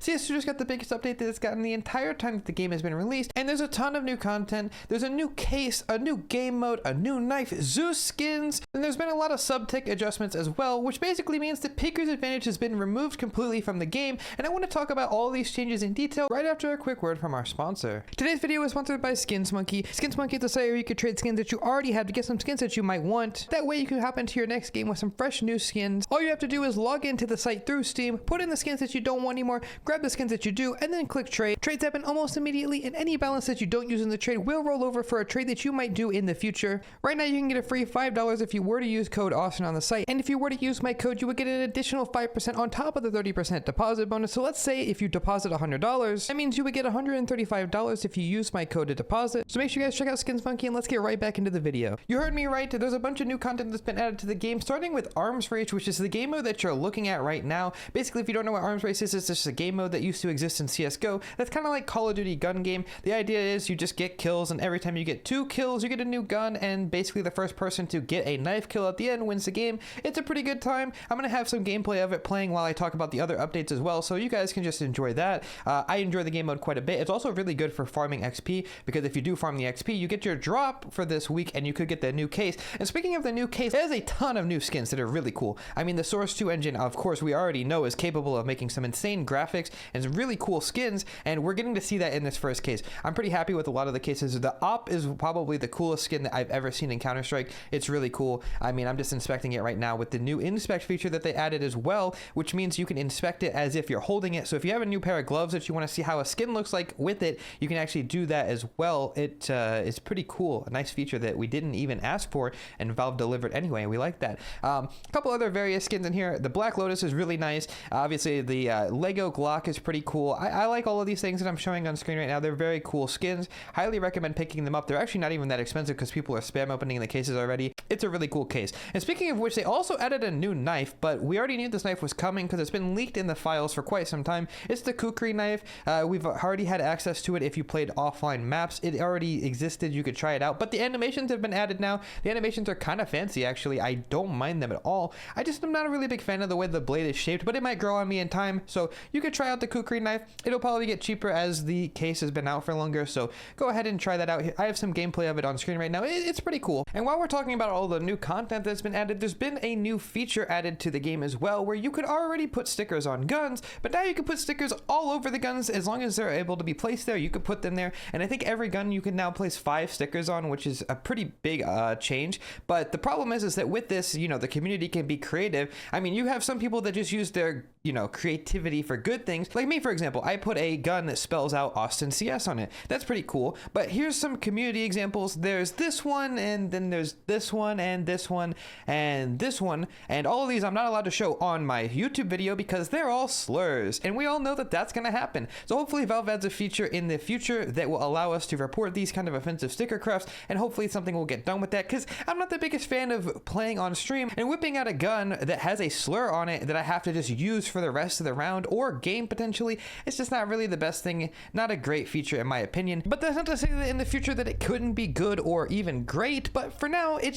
CS2 just got the biggest update that it's gotten the entire time that the game has been released, and there's a ton of new content. There's a new case, a new game mode, a new knife, Zeus skins, and there's been a lot of sub-tick adjustments as well, which basically means that Picker's Advantage has been removed completely from the game, and I want to talk about all these changes in detail right after a quick word from our sponsor. Today's video is sponsored by SkinsMonkey. SkinsMonkey is a site where you could trade skins that you already have to get some skins that you might want. That way you can hop into your next game with some fresh new skins. All you have to do is log into the site through Steam, put in the skins that you don't want anymore, grab the skins that you do, and then click trade. Trades happen almost immediately, and any balance that you don't use in the trade will roll over for a trade that you might do in the future. Right now you can get a free $5 if you were to use code Austin on the site, and if you were to use my code you would get an additional 5% on top of the 30% deposit bonus. So let's say if you deposit $100, that means you would get $135 if you use my code to deposit. So make sure you guys check out SkinsMonkey, and let's get right back into the video. You heard me right, there's a bunch of new content that's been added to the game, starting with Arms Race, which is the game mode that you're looking at right now. Basically, if you don't know what Arms Race is, it's just a game mode that used to exist in CSGO. That's kind of like Call of Duty gun game. The idea is you just get kills, and every time you get 2 kills, you get a new gun, and basically the first person to get a knife kill at the end wins the game. It's a pretty good time. I'm going to have some gameplay of it playing while I talk about the other updates as well, so you guys can just enjoy that. I enjoy the game mode quite a bit. It's also really good for farming XP, because if you do farm the XP, you get your drop for this week, and you could get the new case. And speaking of the new case, there's a ton of new skins that are really cool. I mean, the Source 2 engine, of course, we already know is capable of making some insane graphics and some really cool skins, and we're getting to see that in this first case. I'm pretty happy with a lot of the cases. The Op is probably the coolest skin that I've ever seen in Counter-Strike. It's really cool. I mean, I'm just inspecting it right now with the new inspect feature that they added as well, which means you can inspect it as if you're holding it. So if you have a new pair of gloves that you want to see how a skin looks like with it, you can actually do that as well. It is pretty cool. A nice feature that we didn't even ask for, and Valve delivered anyway. We like that. A couple other various skins in here. The Black Lotus is really nice. Obviously, the Lego Glock is pretty cool. I like all of these things that I'm showing on screen right now. They're very cool skins. Highly recommend picking them up. They're actually not even that expensive because people are spam opening the cases already. It's a really cool case. And speaking of which, they also added a new knife, but we already knew this knife was coming because it's been leaked in the files for quite some time. It's the Kukri knife. We've already had access to it if you played offline maps. It already existed. You could try it out, but the animations have been added now. The animations are kind of fancy, actually. I don't mind them at all. I just am not a really big fan of the way the blade is shaped, but it might grow on me in time, so you could try out the Kukri knife. It'll probably get cheaper as the case has been out for longer, so go ahead and try that out. I have some gameplay of it on screen right now. It's pretty cool. And while we're talking about all the new content that's been added, there's been a new feature added to the game as well, where you could already put stickers on guns, but now you can put stickers all over the guns. As long as they're able to be placed there, you could put them there, and I think every gun you can now place 5 stickers on, which is a pretty big change. But the problem is that with this, you know, the community can be creative. I mean, you have some people that just use their, you know, creativity for good things. Like me, for example, I put a gun that spells out Austin CS on it. That's pretty cool. But here's some community examples. There's this one, and then there's this one, and this one, and this one, and all of these I'm not allowed to show on my YouTube video because they're all slurs, and we all know that that's gonna happen. So hopefully Valve adds a feature in the future that will allow us to report these kind of offensive sticker crafts, and hopefully something will get done with that, because I'm not the biggest fan of playing on stream and whipping out a gun that has a slur on it that I have to just use for the rest of the round or game potentially. It's just not really the best thing. Not a great feature in my opinion, but that's not to say that in the future that it couldn't be good or even great. But for now, it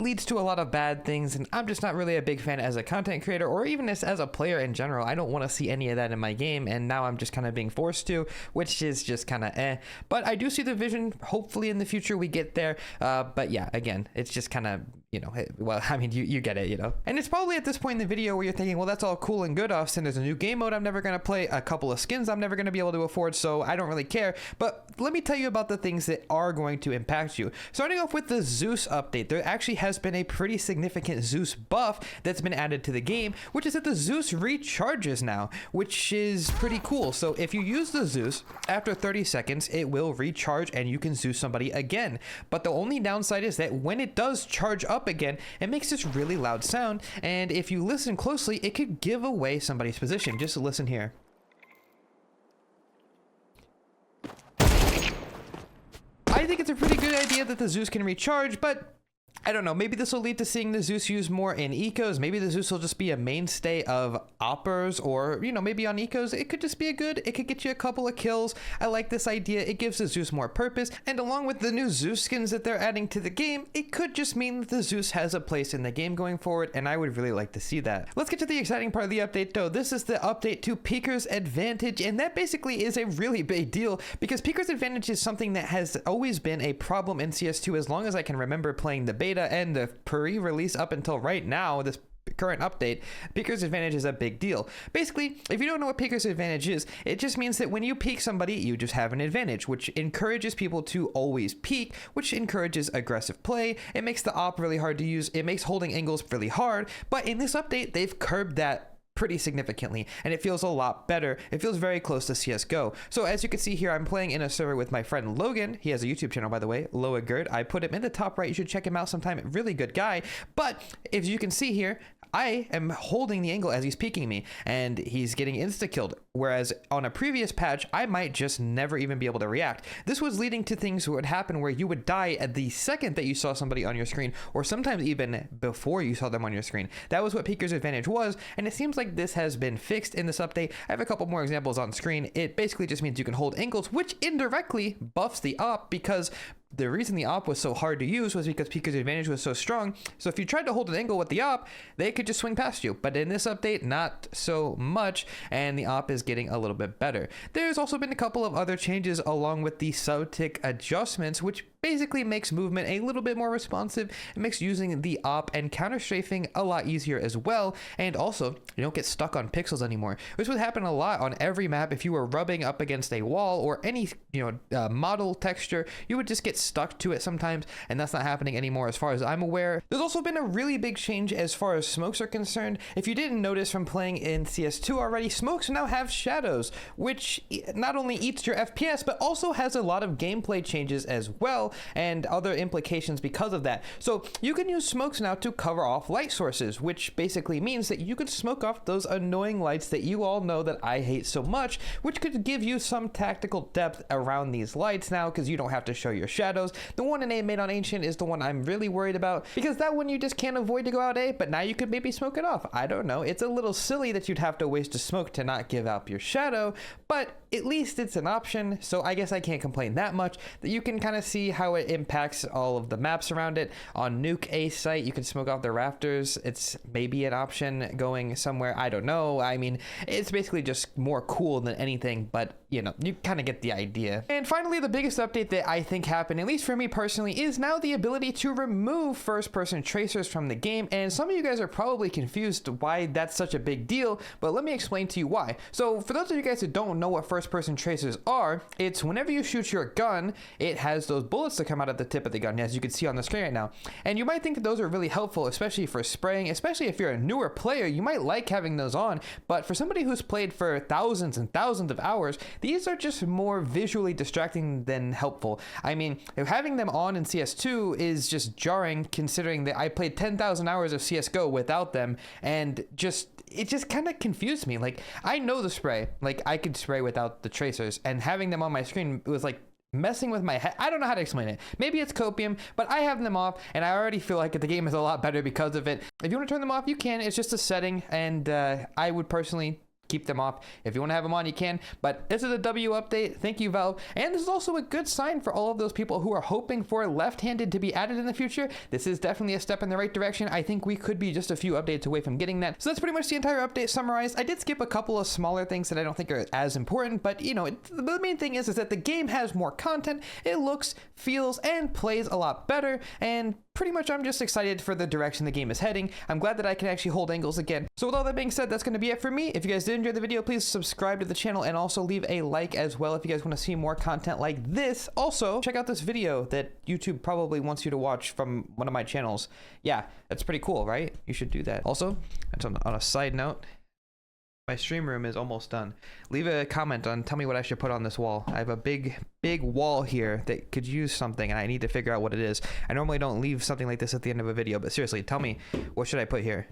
leads to a lot of bad things, and I'm just not really a big fan as a content creator, or even as a player in general. I don't want to see any of that in my game, and now I'm just kind of being forced to, which is just kind of eh. But I do see the vision. Hopefully in the future we get there. But yeah, again, it's just kind of, you know, well, I mean, you get it, you know. And it's probably at this point in the video where you're thinking, well, that's all cool and good, Austin. There's a new game mode I'm never going to play, a couple of skins I'm never going to be able to afford, so I don't really care. But let me tell you about the things that are going to impact you. Starting off with the Zeus update, there actually has been a pretty significant Zeus buff that's been added to the game, which is that the Zeus recharges now, which is pretty cool. So if you use the Zeus, after 30 seconds, it will recharge and you can Zeus somebody again. But the only downside is that when it does charge up again, it makes this really loud sound, and if you listen closely, it could give away somebody's position. Just listen here. I think it's a pretty good idea that the Zeus can recharge, but I don't know, maybe this will lead to seeing the Zeus used more in ecos. Maybe the Zeus will just be a mainstay of oppers, or, you know, maybe on ecos, it could just be it could get you a couple of kills. I like this idea. It gives the Zeus more purpose. And along with the new Zeus skins that they're adding to the game, it could just mean that the Zeus has a place in the game going forward. And I would really like to see that. Let's get to the exciting part of the update though. This is the update to Peeker's Advantage. And that basically is a really big deal, because Peeker's Advantage is something that has always been a problem in CS2 as long as I can remember playing the beta and the pre-release up until right now, this current update. Peeker's Advantage is a big deal. Basically, if you don't know what Peeker's Advantage is, it just means that when you peek somebody, you just have an advantage, which encourages people to always peek, which encourages aggressive play. It makes the op really hard to use. It makes holding angles really hard. But in this update, they've curbed that pretty significantly, and it feels a lot better. It feels very close to CSGO. So as you can see here, I'm playing in a server with my friend Logan. He has a YouTube channel, by the way, Loagerd. I put him in the top right. You should check him out sometime. Really good guy. But as you can see here, I am holding the angle as he's peeking me, and he's getting insta-killed. Whereas on a previous patch, I might just never even be able to react. This was leading to things that would happen where you would die at the second that you saw somebody on your screen, or sometimes even before you saw them on your screen. That was what Peeker's Advantage was, and it seems like this has been fixed in this update. I have a couple more examples on screen. It basically just means you can hold angles, which indirectly buffs the op, because the reason the op was so hard to use was because Peeker's Advantage was so strong. So if you tried to hold an angle with the op, they could just swing past you. But in this update, not so much, and the op is getting a little bit better. There's also been a couple of other changes along with the sub-tick adjustments, which basically makes movement a little bit more responsive. It makes using the op and counter strafing a lot easier as well. And also, you don't get stuck on pixels anymore, which would happen a lot on every map. If you were rubbing up against a wall or any, model texture, you would just get stuck to it sometimes, and that's not happening anymore as far as I'm aware. There's also been a really big change as far as smokes are concerned. If you didn't notice from playing in CS2 already, smokes now have shadows, which not only eats your FPS, but also has a lot of gameplay changes as well, and other implications because of that. So you can use smokes now to cover off light sources, which basically means that you can smoke off those annoying lights that you all know that I hate so much, which could give you some tactical depth around these lights now, because you don't have to show your shadows. The one in A made on Ancient is the one I'm really worried about, because that one you just can't avoid to go out A, but now you could maybe smoke it off. I don't know. It's a little silly that you'd have to waste a smoke to not give up your shadow, but at least it's an option, so I guess I can't complain that much. That you can kind of see how it impacts all of the maps around it. On Nuke A site, you can smoke off the rafters. It's maybe an option going somewhere. I don't know. I mean, it's basically just more cool than anything, but you kind of get the idea. And finally, the biggest update that I think happened, at least for me personally, is now the ability to remove first-person tracers from the game. And some of you guys are probably confused why that's such a big deal, but let me explain to you why. So for those of you guys who don't know what first-person tracers are, it's whenever you shoot your gun, it has those bullets that come out at the tip of the gun, as you can see on the screen right now. And you might think that those are really helpful, especially for spraying, especially if you're a newer player. You might like having those on, but for somebody who's played for thousands and thousands of hours, these are just more visually distracting than helpful. I mean, having them on in CS2 is just jarring, considering that I played 10,000 hours of CSGO without them, and it just kind of confused me. Like, I know the spray, like I could spray without the tracers, and having them on my screen was like messing with my head. I don't know how to explain it. Maybe it's copium, but I have them off, and I already feel like the game is a lot better because of it. If you want to turn them off, you can. It's just a setting, and I would personally keep them off. If you want to have them on, you can. But this is a W update. Thank you, Valve. And this is also a good sign for all of those people who are hoping for left-handed to be added in the future. This is definitely a step in the right direction. I think we could be just a few updates away from getting that. So that's pretty much the entire update summarized. I did skip a couple of smaller things that I don't think are as important, but the main thing is that the game has more content. It looks, feels, and plays a lot better, and pretty much I'm just excited for the direction the game is heading. I'm glad that I can actually hold angles again. So with all that being said, that's going to be it for me. If you guys did enjoy the video, please subscribe to the channel and also leave a like as well if you guys want to see more content like this. Also, check out this video that YouTube probably wants you to watch from one of my channels. Yeah, that's pretty cool, right? You should do that. Also, on a side note, my stream room is almost done. Leave a comment on, tell me what I should put on this wall. I have a big wall here that could use something, and I need to figure out what it is. I normally don't leave something like this at the end of a video, but seriously, tell me, what should I put here?